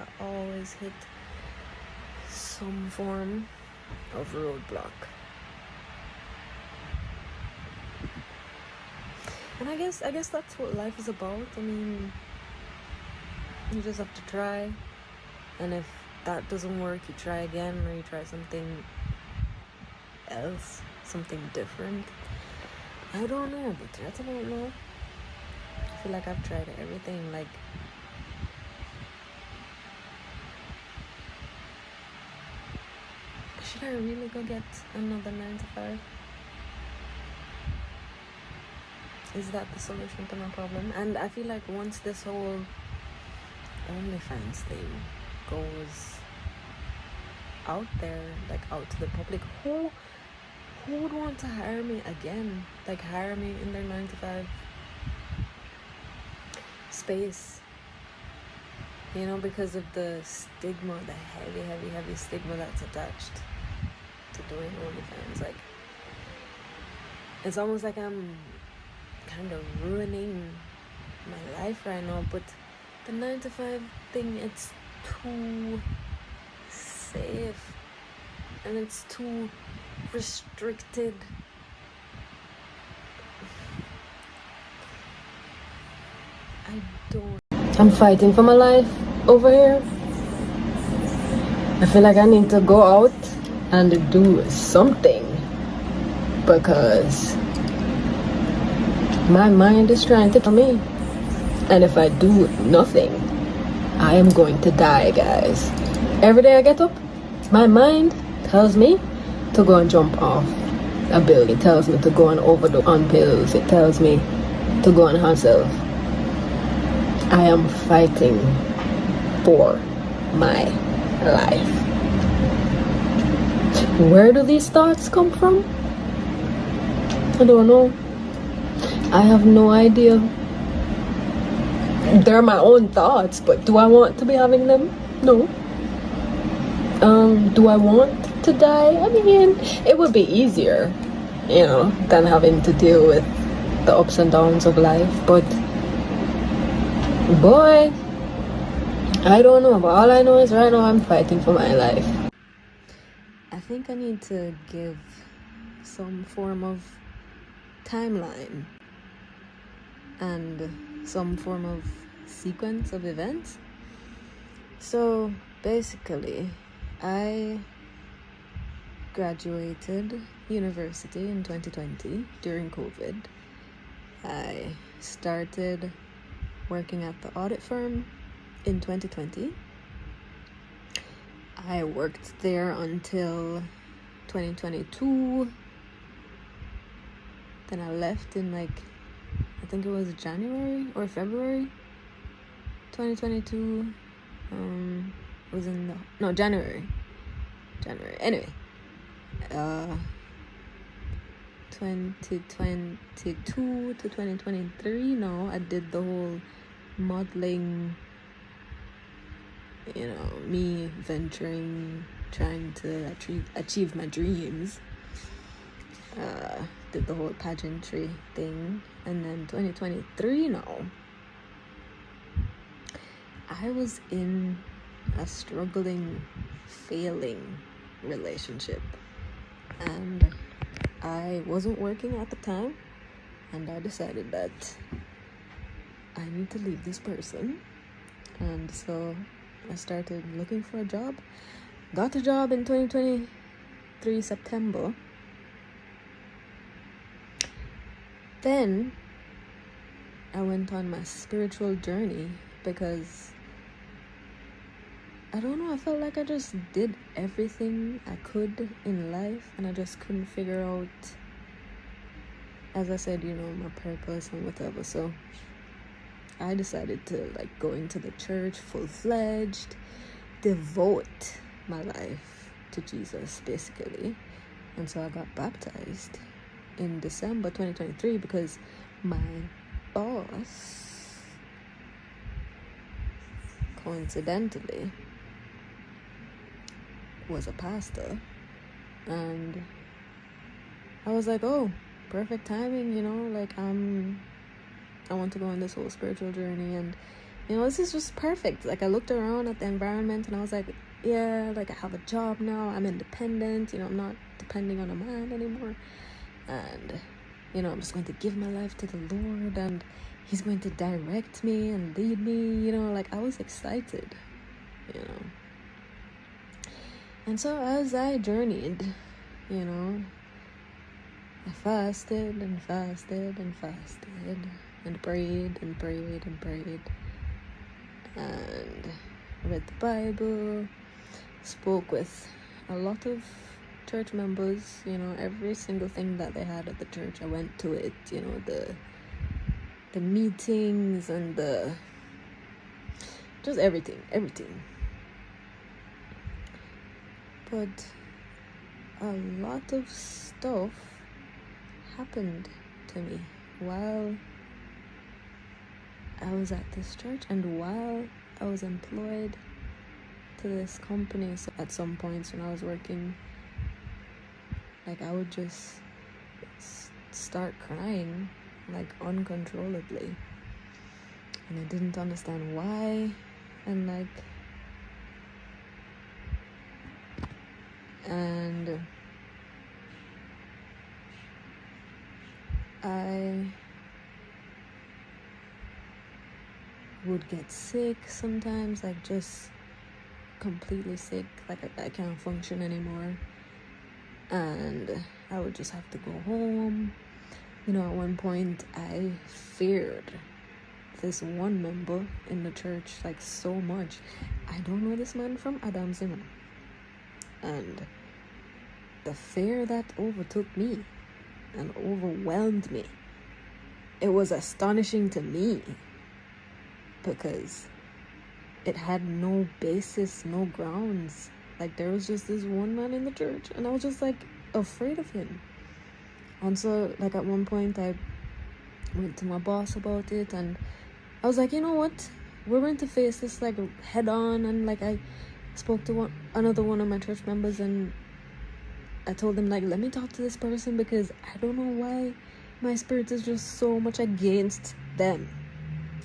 I always hit some form of roadblock. And I guess that's what life is about. I mean, you just have to try, and if that doesn't work, you try again, or you try something else, something different. I don't know, but that's about now. I feel like I've tried everything. Like, should I really go get another 9 to 5? Is that the solution to my problem? And I feel like once this whole OnlyFans thing goes out there, like out to the public, who would want to hire me again? Like, hire me in their 9 to 5 space, you know, because of the stigma, the heavy stigma that's attached to doing OnlyFans. Like, it's almost like I'm kind of ruining my life right now. But the 9 to 5 thing, it's too safe and it's too restricted. I'm fighting for my life over here. I feel like I need to go out and do something, because my mind is trying to tell me, and if I do nothing, I am going to die, guys. Every day I get up, my mind tells me to go and jump off a building. It tells me to go and overdose on pills. It tells me to go and hustle. I am fighting for my life. Where do these thoughts come from? I don't know. I have no idea. They're my own thoughts, but do I want to be having them? No. Do I want to die? I mean, it would be easier, you know, than having to deal with the ups and downs of life. But boy, I don't know. But all I know is right now I'm fighting for my life. I think I need to give some form of timeline and some form of sequence of events. So basically, I graduated university in 2020 during COVID. I started working at the audit firm in 2020. I worked there until 2022. Then I left in I think it was January or February 2022. January. Anyway, 2022 to 2023. I did the whole modeling, you know, me venturing, trying to achieve my dreams. Did the whole pageantry thing. And then 2023 I was in a struggling, failing relationship, and I wasn't working at the time, and I decided that I need to leave this person. And so I started looking for a job. Got a job in 2023 September. Then I went on my spiritual journey, because I don't know, I felt like I just did everything I could in life, and I just couldn't figure out, as I said, you know, my purpose and whatever. So I decided to go into the church full-fledged, devote my life to Jesus, basically. And so I got baptized in December 2023 because my boss, coincidentally, was a pastor, and I was like, oh, perfect timing, you know, I want to go on this whole spiritual journey. And You know, this is just perfect. Like, I looked around at the environment and I was like, yeah, like, I have a job now. I'm independent. You know, I'm not depending on a man anymore. And, you know, I'm just going to give my life to the Lord, and he's going to direct me and lead me. You know, like, I was excited, you know. And so as I journeyed, you know, I fasted and fasted and fasted and prayed and prayed and prayed and read the Bible, spoke with a lot of church members. You know, every single thing that they had at the church, I went to it. You know, the meetings and just everything. But a lot of stuff happened to me while I was at this church and while I was employed to this company. So at some points when I was working, like, I would just start crying, like, uncontrollably, and I didn't understand why. And I would get sick sometimes, like, just completely sick, like I can't function anymore, and I would just have to go home. You know, at one point I feared this one member in the church, like, so much. I don't know this man from Adam's, you know, and the fear that overtook me and overwhelmed me, it was astonishing to me, because it had no basis, no grounds. Like, there was just this one man in the church, and I was just, like, afraid of him. And so, like, at one point I went to my boss about it, and I was like, you know what, we're going to face this, like, head on. And, like, I spoke to another one of my church members, and I told them, like, let me talk to this person, because I don't know why my spirit is just so much against them.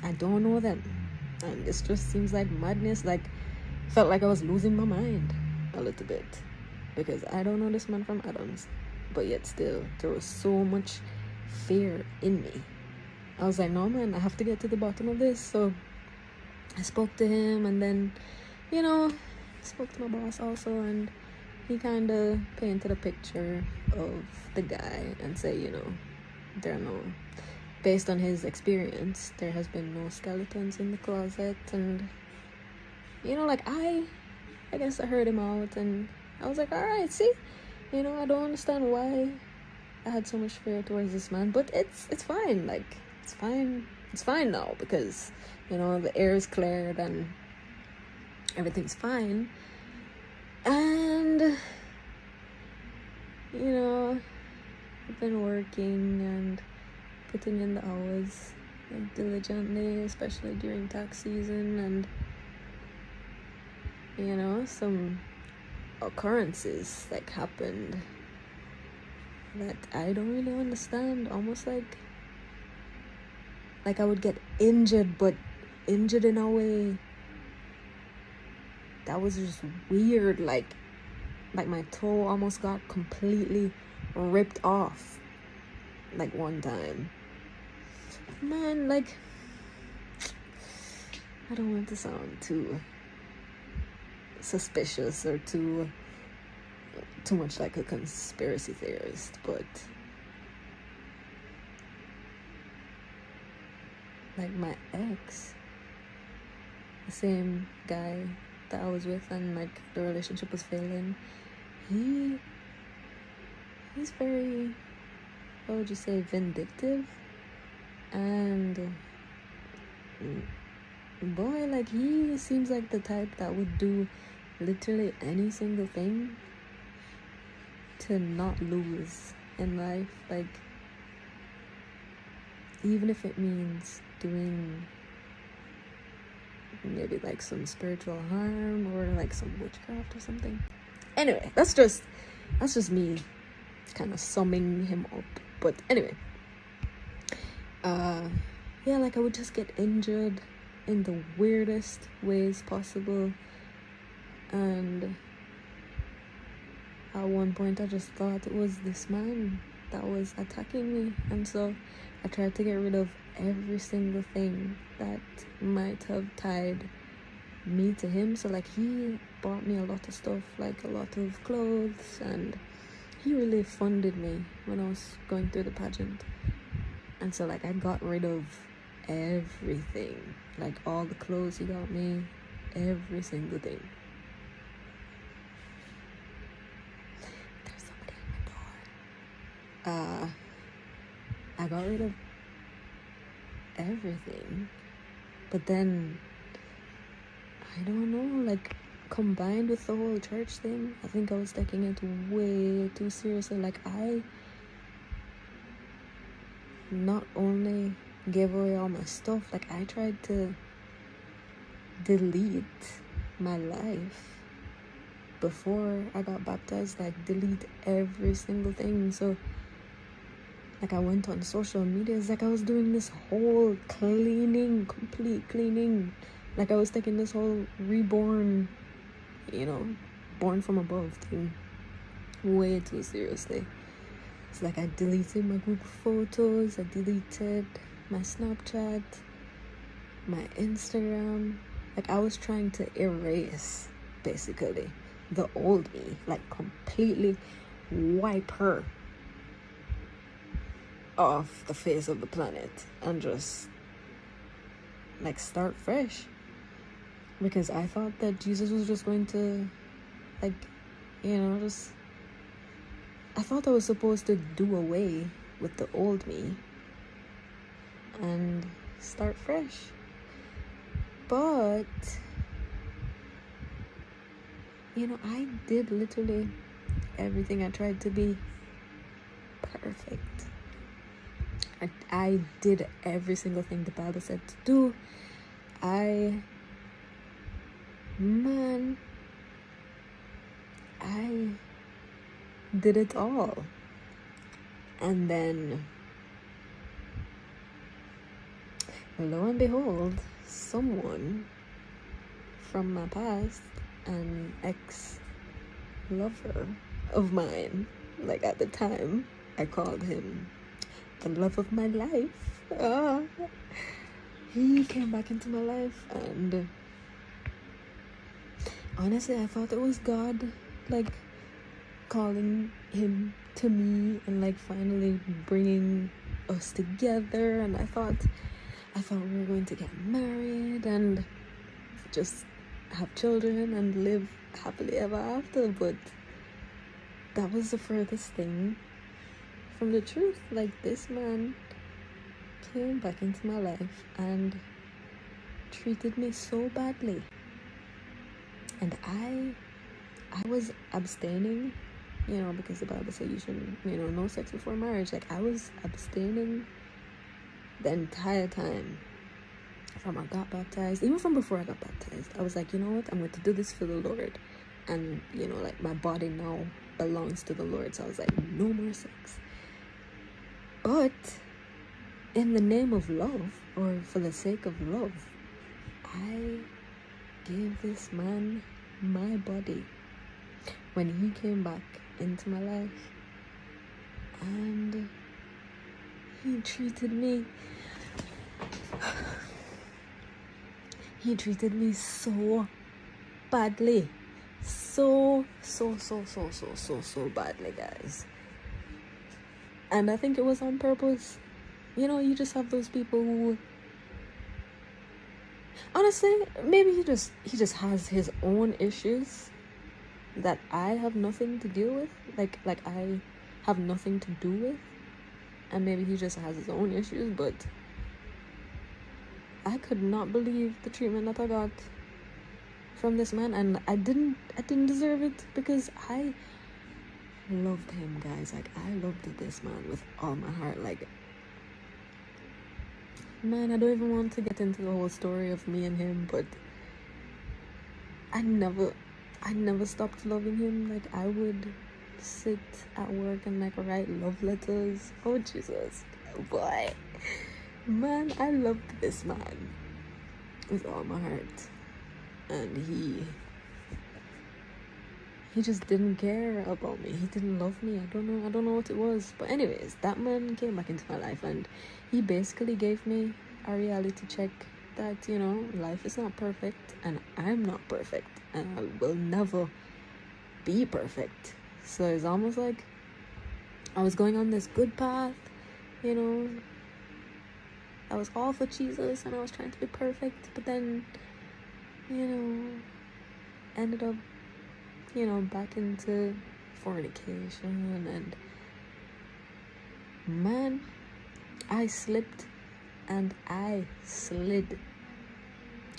I don't know them, and this just seems like madness. Like, felt like I was losing my mind a little bit, because I don't know this man from Adams, but yet still there was so much fear in me. I was like, no, man, I have to get to the bottom of this. So I spoke to him, and then, you know, spoke to my boss also, and he kind of painted a picture of the guy and say, you know, based on his experience, there has been no skeletons in the closet. And, you know, like, I guess I heard him out, and I was like, all right, see, you know, I don't understand why I had so much fear towards this man, but it's fine. Like, it's fine now, because, you know, the air is cleared and everything's fine. And, you know, I've been working and putting in the hours, like, diligently, especially during tax season. And, you know, some occurrences, like, happened that I don't really understand. Almost like I would get injured, but injured in a way that was just weird. Like my toe almost got completely ripped off, like, one time. Man, like, I don't want to sound too suspicious or too much like a conspiracy theorist, but, like, my ex, the same guy that I was with, and, like, the relationship was failing, he's very, what would you say, vindictive. And boy, like, he seems like the type that would do literally any single thing to not lose in life. Like, even if it means doing maybe, like, some spiritual harm or, like, some witchcraft or something. Anyway, that's just me kind of summing him up. But anyway, yeah, like, I would just get injured, in the weirdest ways possible. And at one point I just thought it was this man that was attacking me, and so I tried to get rid of every single thing that might have tied me to him. So like, he bought me a lot of stuff, like a lot of clothes, and he really funded me when I was going through the pageant. And so like, I got rid of everything, like all the clothes he got me, every single thing. There's somebody at my door. I got rid of everything, but then I don't know, like, combined with the whole church thing, I think I was taking it way too seriously. Like, I not only gave away all my stuff, like, I tried to delete my life before I got baptized, like, delete every single thing. So like, I went on social media. It's like I was doing this whole cleaning, complete cleaning. Like, I was taking this whole reborn, born from above thing way too seriously. It's like I deleted my group photos, I deleted my Snapchat, my Instagram. Like, I was trying to erase, basically, the old me. Like, completely wipe her off the face of the planet and just like start fresh, because I thought that Jesus was just going to like, just, I thought I was supposed to do away with the old me and start fresh. But I did literally everything. I tried to be perfect. I did every single thing the Bible said to do. I did it all. And then, lo and behold, someone from my past, an ex-lover of mine, like at the time, I called him the love of my life. He came back into my life, and honestly, I thought it was God, like, calling him to me and like finally bringing us together. And I thought we were going to get married and just have children and live happily ever after. But that was the furthest thing from the truth. Like, this man came back into my life and treated me so badly, and I was abstaining, because the Bible says you shouldn't, no sex before marriage. Like, I was abstaining the entire time from I got baptized. Even from before I got baptized, I was like, you know what, I'm going to do this for the Lord. And like, my body now belongs to the Lord. So I was like, no more sex. But in the name of love, or for the sake of love, I gave this man my body when he came back into my life, and he treated me so badly, so badly, guys. And I think it was on purpose. You just have those people who, honestly, maybe he just has his own issues that I have nothing to deal with, like I have nothing to do with, and maybe he just has his own issues. But I could not believe the treatment that I got from this man, and I didn't deserve it, because I loved him, guys. Like, I loved this man with all my heart. Like, man, I don't even want to get into the whole story of me and him, but I never stopped loving him. Like, I would sit at work and like write love letters. Oh Jesus, boy, man, I loved this man. with all my heart. And he just didn't care about me. He didn't love me. I don't know what it was. But anyways, that man came back into my life, and he basically gave me a reality check that, you know, life is not perfect, and I'm not perfect, and I will never be perfect. So it's almost like I was going on this good path, you know. I was all for Jesus, and I was trying to be perfect, but then, you know, ended up, you know, back into fornication, and man, I slipped and I slid,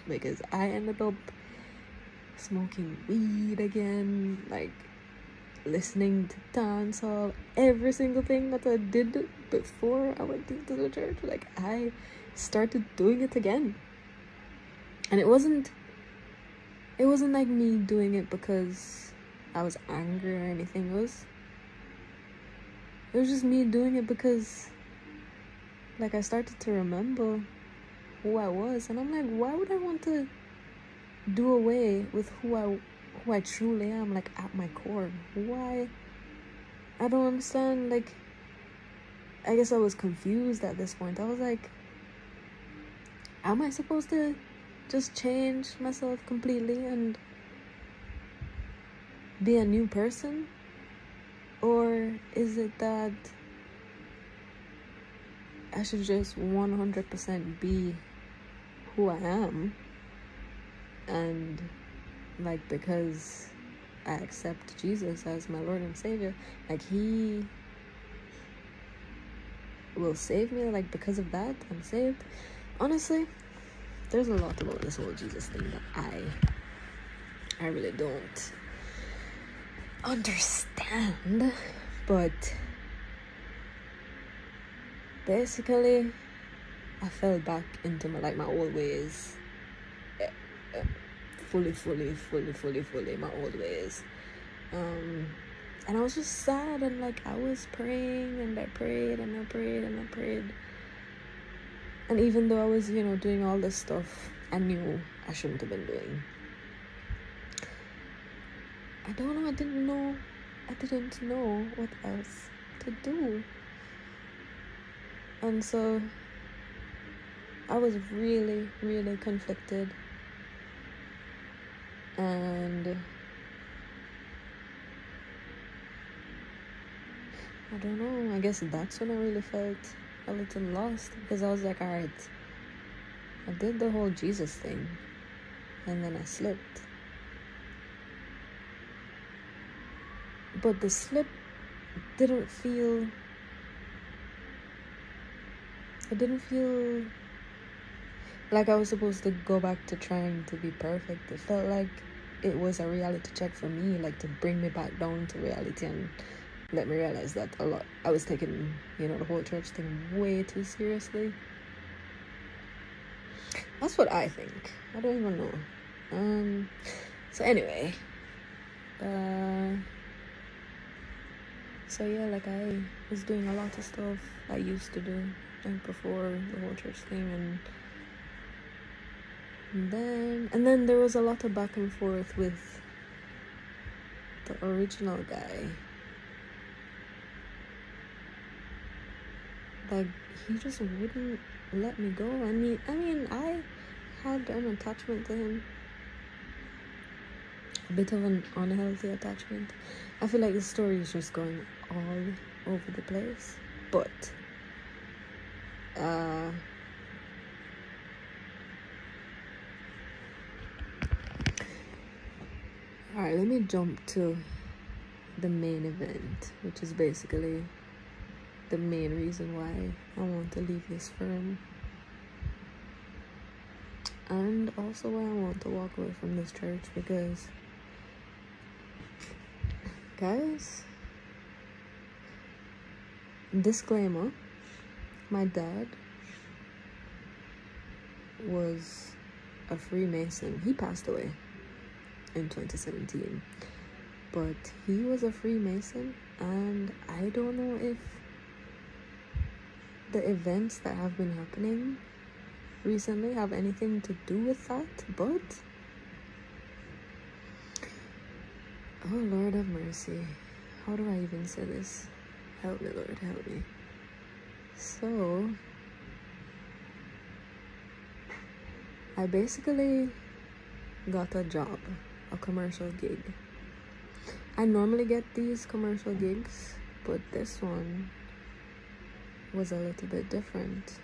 because I ended up smoking weed again, like listening to dancehall, every single thing that I did before I went into the church. Like, I started doing it again, and it wasn't like me doing it because I was angry or anything. It was just me doing it because, like, I started to remember who I was, and I'm like, why would I want to do away with who I truly am, like, at my core? Why? I don't understand. Like, I guess I was confused at this point. I was like, am I supposed to just change myself completely and be a new person? Or is it that I should just 100% be who I am, and, like, because I accept Jesus as my Lord and Savior, like, He will save me, like, because of that I'm saved? Honestly, there's a lot about this whole Jesus thing that I really don't understand, but basically I fell back into my old ways, fully my old ways, and I was just sad, and, like, I was praying, and I prayed, and I prayed, and I prayed, and even though I was, you know, doing all this stuff I knew I shouldn't have been doing, I didn't know what else to do. And so I was really, really conflicted. And I don't know, I guess that's when I really felt a little lost, because I was like, alright, I did the whole Jesus thing, and then I slipped. But the slip didn't feel like I was supposed to go back to trying to be perfect. It felt like it was a reality check for me, like, to bring me back down to reality and let me realize that I was taking, you know, the whole church thing way too seriously. That's what I think. I don't even know. So anyway, so yeah, like, I was doing a lot of stuff I used to do, like, before the whole church thing, and then there was a lot of back and forth with the original guy. Like, he just wouldn't let me go. I mean, I had an attachment to him, a bit of an unhealthy attachment. I feel like the story is just going all over the place, but alright, let me jump to the main event, which is basically the main reason why I want to leave this firm, and also why I want to walk away from this church. Because, guys, disclaimer, my dad was a Freemason. He passed away in 2017, but he was a Freemason, and I don't know if the events that have been happening recently have anything to do with that, but oh Lord have mercy, how do I even say this? Help me, Lord, help me. So I basically got a job, a commercial gig. I normally get these commercial gigs, but this one was a little bit different,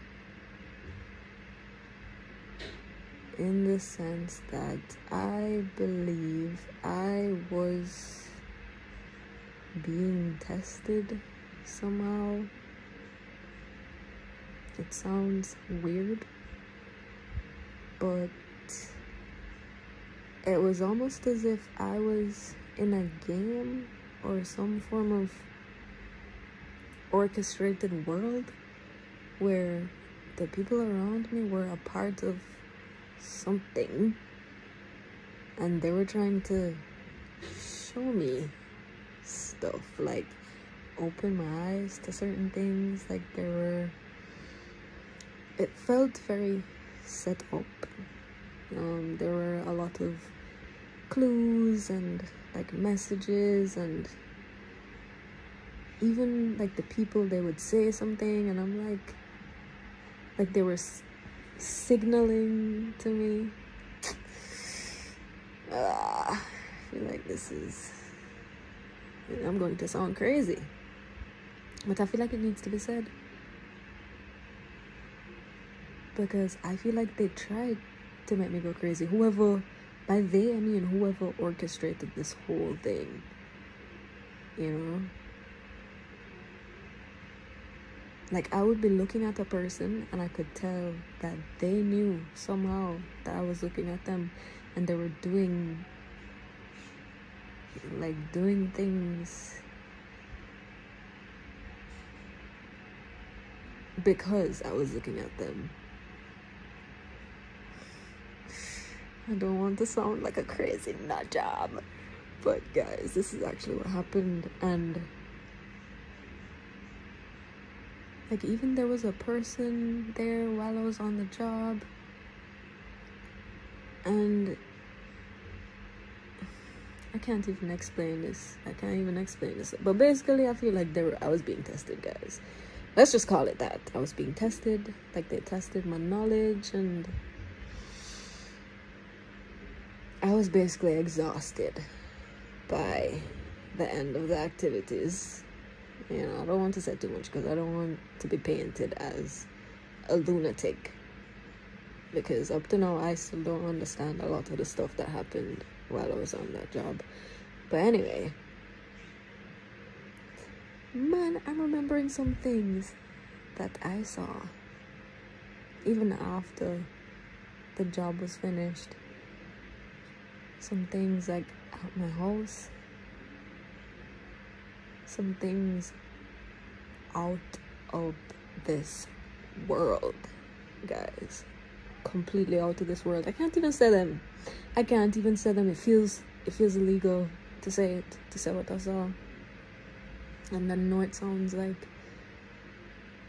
in the sense that I believe I was being tested somehow. It sounds weird, but it was almost as if I was in a game or some form of orchestrated world where the people around me were a part of something, and they were trying to show me stuff, like open my eyes to certain things. Like it felt very set up. There were a lot of clues and like messages, and even like the people, they would say something and I'm like they were signaling to me. I feel like I'm going to sound crazy, but I feel like it needs to be said, because I feel like they tried to make me go crazy. Whoever, by they I mean whoever orchestrated this whole thing, you know? Like, I would be looking at a person and I could tell that they knew somehow that I was looking at them, and they were doing things because I was looking at them. I don't want to sound like a crazy nut job, but guys, this is actually what happened. And like, even there was a person there while I was on the job, and I can't even explain this. But basically, I feel like I was being tested, guys. Let's just call it that. I was being tested. Like, they tested my knowledge, and I was basically exhausted by the end of the activities. You know, I don't want to say too much because I don't want to be painted as a lunatic, because up to now I still don't understand a lot of the stuff that happened while I was on that job. But anyway, man, I'm remembering some things that I saw even after the job was finished. Some things like at my house, some things out of this world, guys. Completely out of this world. I can't even say them. It feels illegal to say what I saw. And I know it sounds like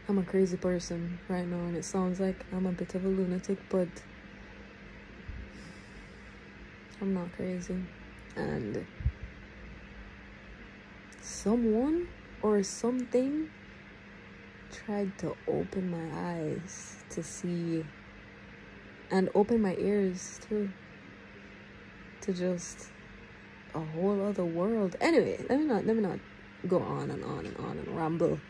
I'm a crazy person right now, and it sounds like I'm a bit of a lunatic, but I'm not crazy. And someone or something tried to open my eyes to see, and open my ears too, to just a whole other world. Anyway, let me not go on and on and on and ramble.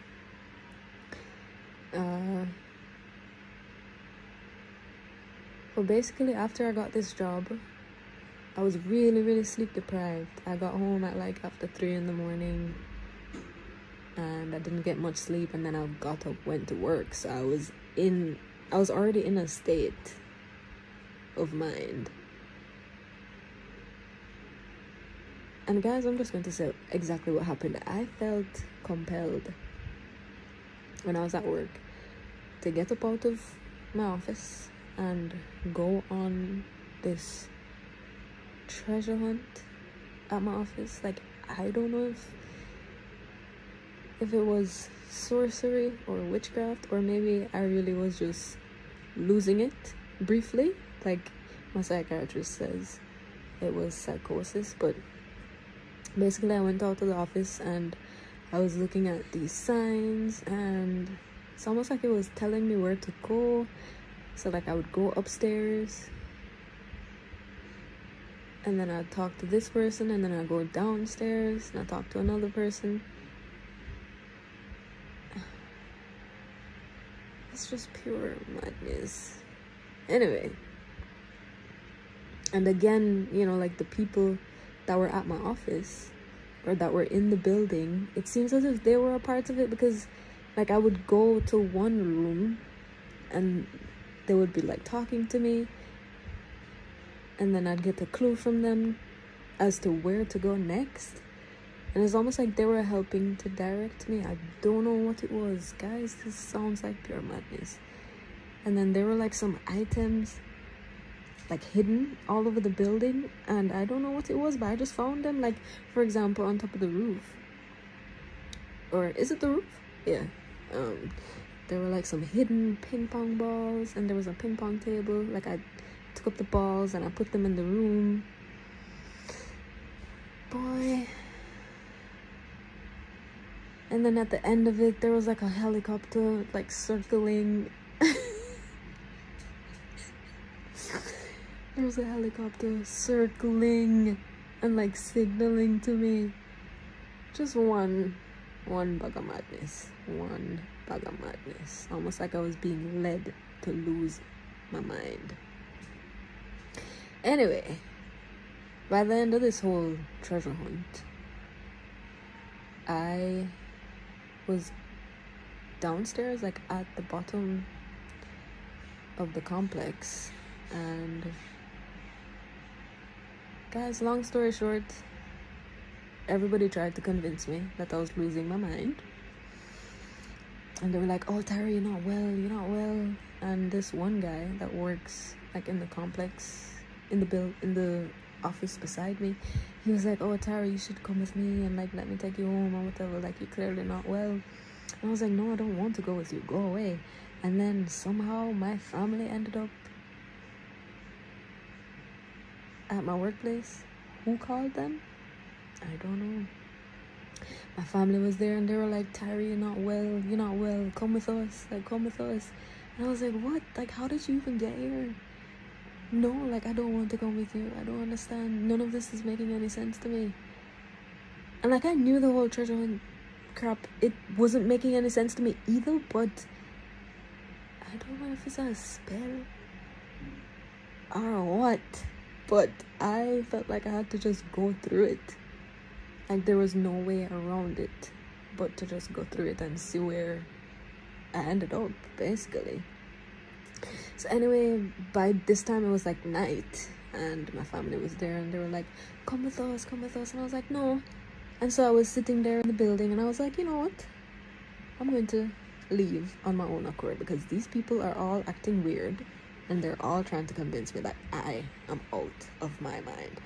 But basically, after I got this job, I was really, really sleep deprived. I got home at like after 3 in the morning, and I didn't get much sleep, and then I got up, went to work. So I was already in a state of mind. And guys, I'm just going to say exactly what happened. I felt compelled when I was at work to get up out of my office and go on this treasure hunt at my office. Like, I don't know if it was sorcery or witchcraft, or maybe I really was just losing it briefly. Like, my psychiatrist says it was psychosis, but basically I went out to the office and I was looking at these signs, and it's almost like it was telling me where to go. So like I would go upstairs, and then I'd talk to this person, and then I'd go downstairs and I'd talk to another person. It's just pure madness. Anyway, and again, you know, like the people that were at my office or that were in the building, it seems as if they were a part of it, because like I would go to one room and they would be like talking to me, and then I'd get a clue from them as to where to go next, and it's almost like they were helping to direct me. I don't know what it was, guys. This sounds like pure madness. And then there were like some items like hidden all over the building, and I don't know what it was, but I just found them. Like, for example, on top of the roof, or is it the roof? Yeah. There were like some hidden ping pong balls, and there was a ping pong table. Like, I took up the balls and I put them in the room. Boy. And then at the end of it, there was like a helicopter like circling. There was a helicopter circling and like signaling to me. Just one bag of madness. One bag of madness. Almost like I was being led to lose my mind. Anyway, by the end of this whole treasure hunt, I was downstairs, like at the bottom of the complex, and guys, long story short, everybody tried to convince me that I was losing my mind, and they were like, "Oh, Tyra, you're not well." And this one guy that works like in the complex, in the office beside me, he was like, "Oh, Tyra, you should come with me and like let me take you home or whatever, like you're clearly not well." And I was like, "No, I don't want to go with you, go away." And then somehow my family ended up at my workplace. Who called them? I don't know. My family was there, and they were like, "Tyra, you're not well, come with us, like come with us." And I was like, "What? Like, how did you even get here?" "No, like, I don't want to come with you. I don't understand. None of this is making any sense to me." And like, I knew the whole treasure hunt crap, it wasn't making any sense to me either, but I don't know if it's a spell or what, but I felt like I had to just go through it. Like, there was no way around it but to just go through it and see where I ended up, basically. So anyway, by this time it was like night, and my family was there, and they were like, come with us. And I was like, no. And so I was sitting there in the building, and I was like, you know what? I'm going to leave on my own accord, because these people are all acting weird, and they're all trying to convince me that I am out of my mind.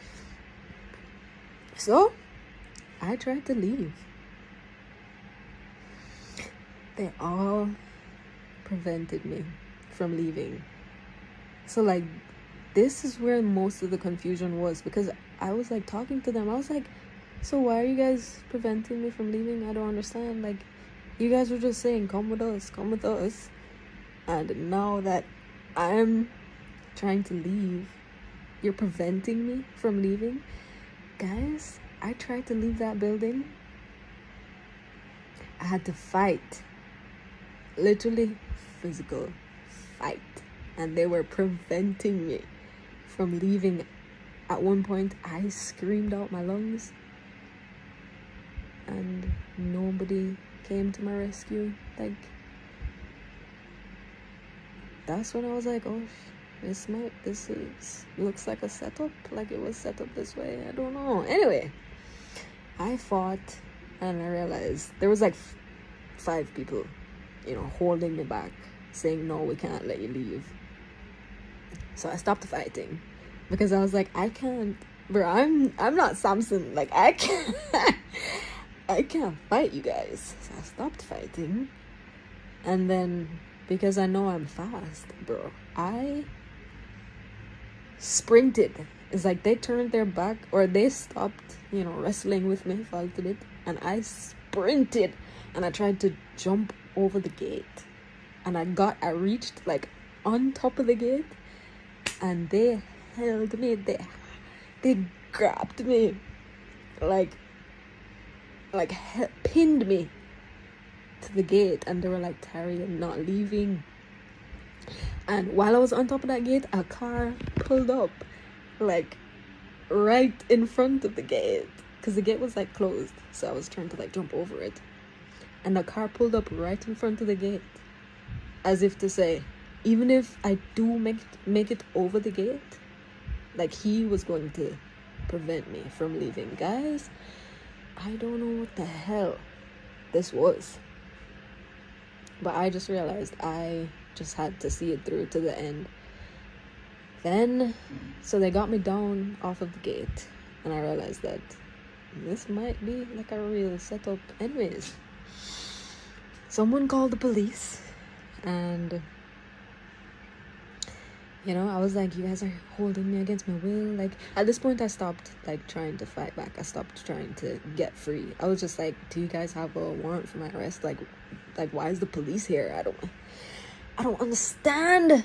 So I tried to leave. They all prevented me from leaving. So like, this is where most of the confusion was, because I was like talking to them. I was like, so why are you guys preventing me from leaving? I don't understand. Like, you guys were just saying, come with us. And now that I'm trying to leave, you're preventing me from leaving. Guys, I tried to leave that building. I had to fight. Literally physical fight. And they were preventing me from leaving. At one point, I screamed out my lungs, and nobody came to my rescue. Like, that's when I was like, oh, looks like a setup. Like, it was set up this way. I don't know. Anyway, I fought, and I realized there was like 5 people, holding me back, saying, no, we can't let you leave. So I stopped fighting, because I was like, I can't, bro, I'm not Samson. Like, I can't fight you guys. So I stopped fighting. And then because I know I'm fast, bro. I sprinted. It's like they turned their back, or they stopped, wrestling with me for a little bit, and I sprinted, and I tried to jump over the gate, and I reached like on top of the gate, and they held me. They grabbed me, pinned me to the gate, and they were like, "Tyra, you're not leaving." And while I was on top of that gate, a car pulled up, like, right in front of the gate, because the gate was, like, closed, so I was trying to, like, jump over it, and the car pulled up right in front of the gate, as if to say, even if I do make it over the gate, like, he was going to prevent me from leaving. Guys, I don't know what the hell this was, but I just realized I just had to see it through to the end. Then, so they got me down off of the gate, and I realized that this might be like a real setup. Anyways, someone called the police, and I was like, you guys are holding me against my will. Like, at this point, I stopped, like, trying to fight back. I stopped trying to get free. I was just like, do you guys have a warrant for my arrest? Like, why is the police here? I don't understand.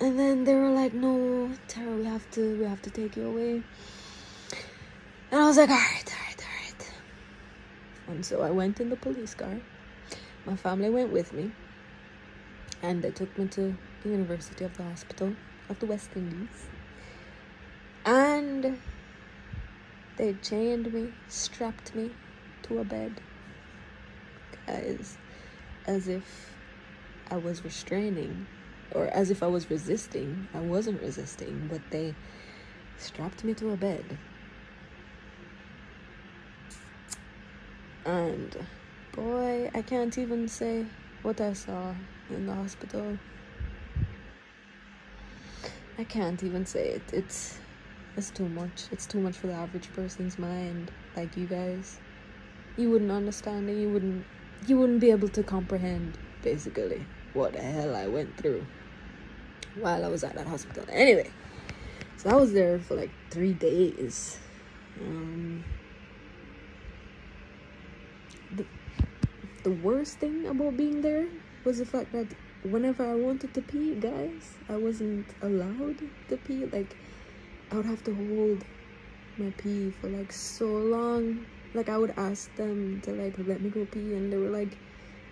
And then they were like, no, Tyra, we have to take you away. And I was like, all right. And so I went in the police car. My family went with me, and they took me to the University of the Hospital of the West Indies. And they chained me, strapped me to a bed. Guys, as if I was restraining, or as if I was resisting. I wasn't resisting, but they strapped me to a bed. And boy, I can't even say what I saw in the hospital. I can't even say it. It's too much. It's too much for the average person's mind. Like, you guys, you wouldn't understand it. You wouldn't be able to comprehend, basically, what the hell I went through while I was at that hospital. Anyway, so I was there for like 3 days. The worst thing about being there was the fact that whenever I wanted to pee, guys, I wasn't allowed to pee. Like, I would have to hold my pee for like so long. Like, I would ask them to like let me go pee, and they were like,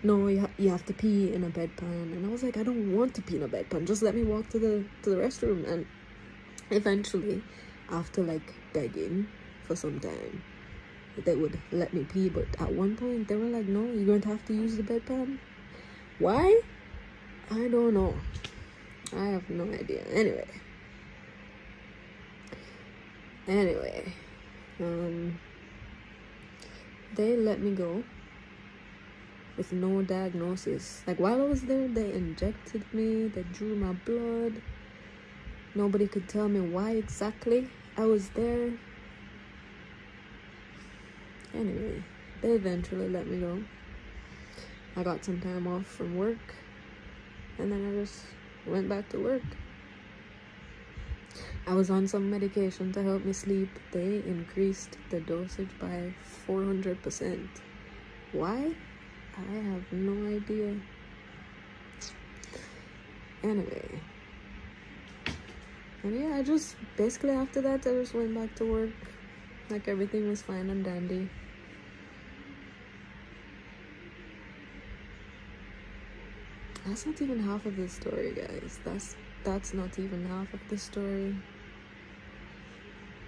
no, you have to pee in a bedpan. And I was like, I don't want to pee in a bedpan, just let me walk to the restroom. And eventually, after like begging for some time, they would let me pee. But at one point they were like, no, you're going to have to use the bedpan. Why? I don't know. I have no idea. Anyway, they let me go with no diagnosis. Like, while I was there, they injected me, they drew my blood. Nobody could tell me why exactly I was there. Anyway, they eventually let me go. I got some time off from work, and then I just went back to work. I was on some medication to help me sleep. They increased the dosage by 400%. Why? I have no idea. Anyway. And yeah, I just, basically after that, I just went back to work. Like, everything was fine and dandy. That's not even half of the story, guys. That's not even half of the story.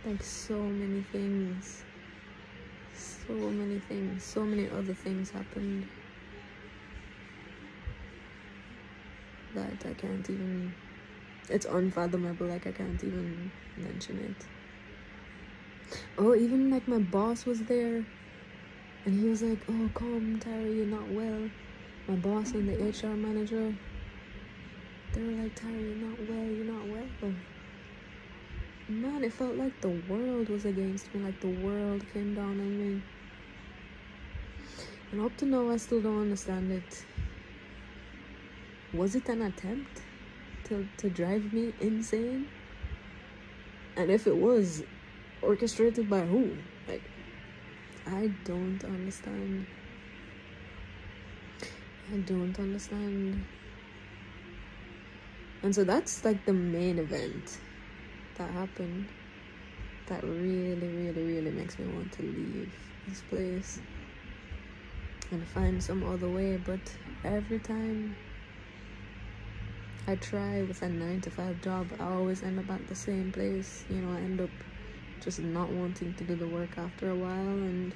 Like, so many things. So many other things happened that I can't even, it's unfathomable. Like, I can't even mention it. Oh, even like my boss was there, and he was like, oh, come, Tyra, you're not well. My boss and the HR manager, they were like, Tyra, you're not well. Man, it felt like the world was against me. Like, the world came down on me. And up to now, I still don't understand it. was it an attempt to drive me insane? And if it was, orchestrated by who? Like, I don't understand. And so that's like the main event that happened that really makes me want to leave this place and find some other way. But every time I try with a 9-to-5 job, I always end up at the same place. You know, I end up just not wanting to do the work after a while, and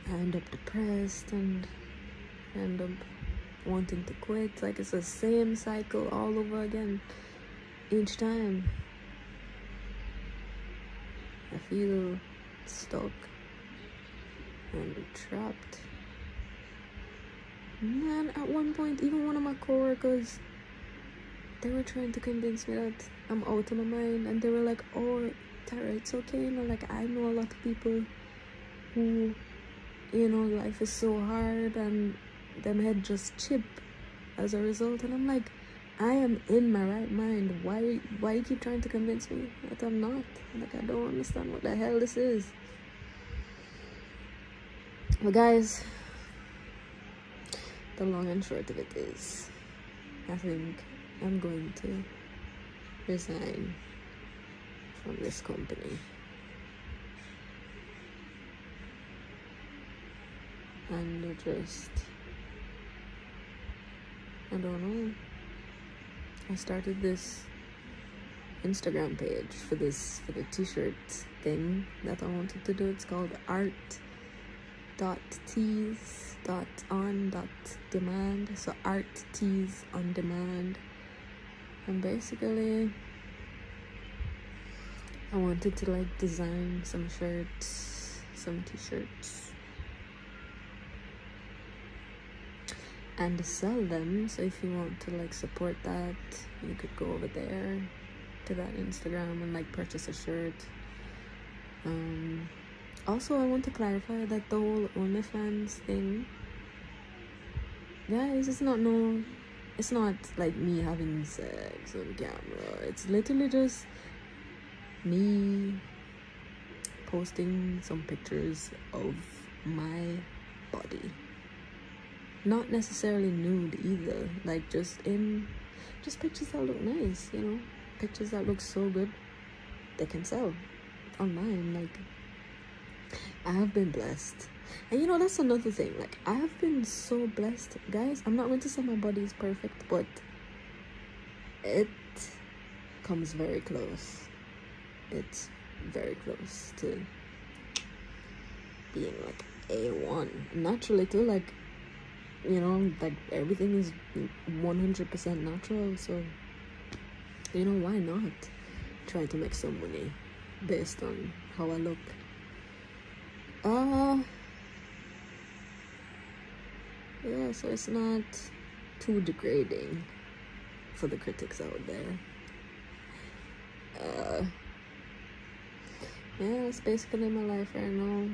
I end up depressed and I end up wanting to quit. Like, it's the same cycle all over again each time. I feel stuck and trapped. Man, at one point, even one of my coworkers, they were trying to convince me that I'm out of my mind, and they were like, oh, Tyra, it's okay, you know, like, I know a lot of people who, you know, life is so hard and them head just chip as a result. And I'm like, I am in my right mind. Why you keep trying to convince me that I'm not? Like, I don't understand what the hell this is. But guys, the long and short of it is, I think I'm going to resign from this company. And just, I don't know. I started this Instagram page for the t-shirt thing that I wanted to do. It's called art.tees.on.demand. So art tees on demand. And basically, I wanted to like design some shirts, some t-shirts, and sell them. So if you want to like support that, you could go over there to that Instagram and like purchase a shirt. Also, I want to clarify that the whole OnlyFans thing, guys, it's not like me having sex on camera. It's literally just me posting some pictures of my body. Not necessarily nude either, like just pictures that look nice, you know, pictures that look so good they can sell online. Like, I have been blessed. And you know, that's another thing, like, I have been so blessed, guys. I'm not going to say my body is perfect, but it comes very close. It's very close to being like A1 naturally too. Like, you know, like, everything is 100% natural. So, you know, why not try to make some money based on how I look? Yeah, so it's not too degrading for the critics out there. Yeah, that's basically my life right now.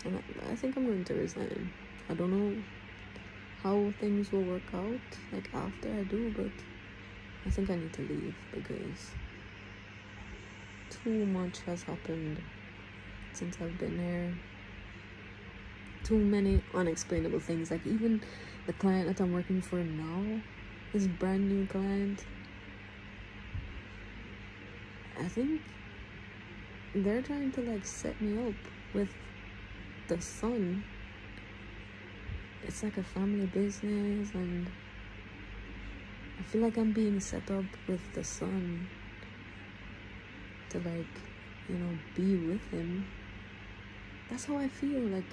And I think I'm going to resign. I don't know how things will work out, like, after I do, but I think I need to leave because too much has happened since I've been here. Too many unexplainable things. Like, even the client that I'm working for now, this brand new client, I think they're trying to like set me up with the son. It's like a family business, and I feel like I'm being set up with the son to, like, you know, be with him. That's how I feel. Like,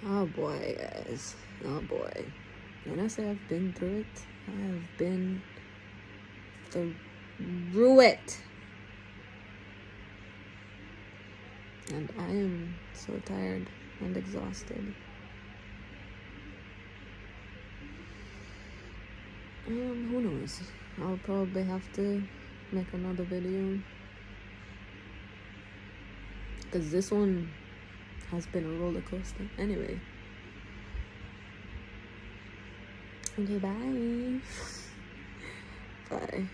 oh boy, guys, oh boy. When I say I've been through it, I have been through it. And I am so tired and exhausted. Who knows? I'll probably have to make another video, because this one has been a roller coaster. Anyway. Okay, bye. Bye.